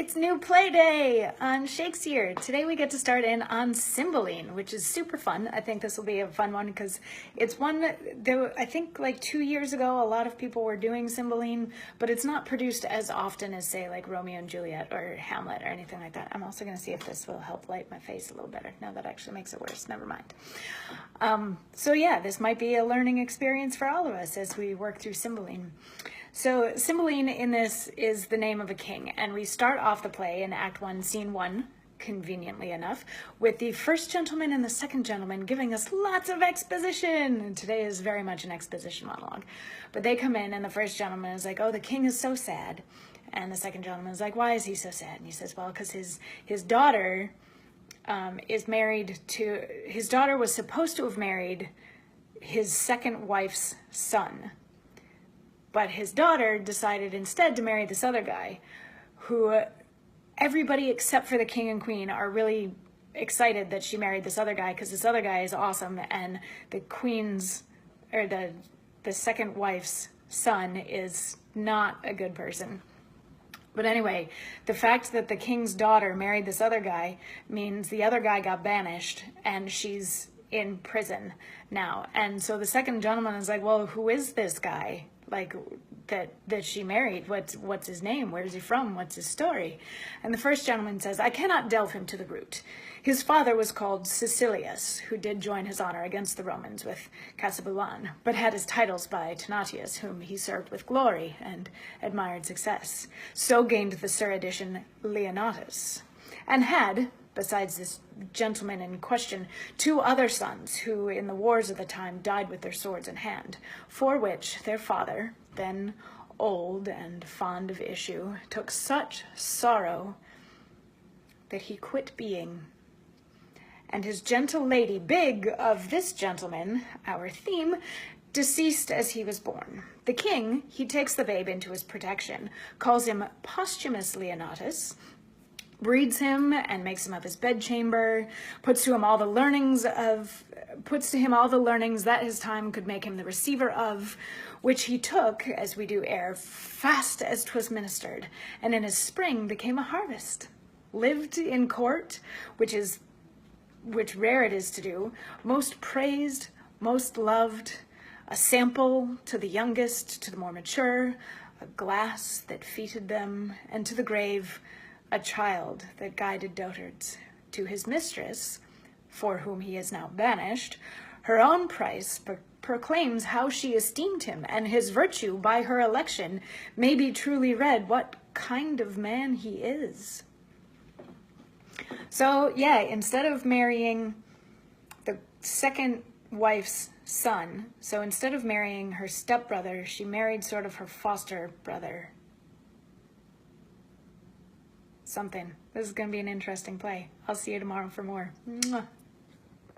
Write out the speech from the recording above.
It's new play day on Shakesyear. Today we get to start in on Cymbeline, which is super fun. I think this will be a fun one because it's one that I think like 2 years ago a lot of people were doing Cymbeline, but it's not produced as often as say like Romeo and Juliet or Hamlet or anything like that. I'm also going to see if this will help light my face a little better. No, that actually makes it worse. Never mind. So yeah, this might be a learning experience for all of us as we work through Cymbeline. So Cymbeline in this is the name of a king, and we start off the play in Act 1, Scene 1, conveniently enough, with the first gentleman and the second gentleman giving us lots of exposition. And today is very much an exposition monologue. But they come in, and the first gentleman is like, oh, the king is so sad. And the second gentleman is like, why is he so sad? And he says, well, because his daughter is married to, his daughter was supposed to have married his second wife's son. But his daughter decided instead to marry this other guy who everybody except for the king and queen are really excited that she married this other guy because this other guy is awesome, and the queen's, or the second wife's son is not a good person. But anyway, the fact that the king's daughter married this other guy means the other guy got banished and she's in prison now. And so the second gentleman is like, well, who is this guy? Like that she married, what's his name, where's he from, what's his story? And the first gentleman says, I cannot delve him to the root. His father was called Cecilius, who did join his honor against the Romans with Cymbeline, but had his titles by Tenatius, whom he served with glory and admired success. So gained the suredition Leonatus, and had, besides this gentleman in question, 2 other sons who in the wars of the time died with their swords in hand, for which their father, then old and fond of issue, took such sorrow that he quit being. And his gentle lady, big of this gentleman, our theme, deceased as he was born. The king, he takes the babe into his protection, calls him posthumous Leonatus, breeds him and makes him of his bedchamber, puts to him all the learnings that his time could make him the receiver of, which he took, as we do ere, fast as 'twas ministered, and in his spring became a harvest. Lived in court, which rare it is to do, most praised, most loved, a sample to the youngest, to the more mature, a glass that feted them, and to the grave, a child that guided dotards. To his mistress, for whom he is now banished, her own price proclaims how she esteemed him, and his virtue by her election may be truly read what kind of man he is. So yeah, instead of marrying the second wife's son, so instead of marrying her stepbrother, she married sort of her foster brother. Something. This is going to be an interesting play. I'll see you tomorrow for more. Mwah.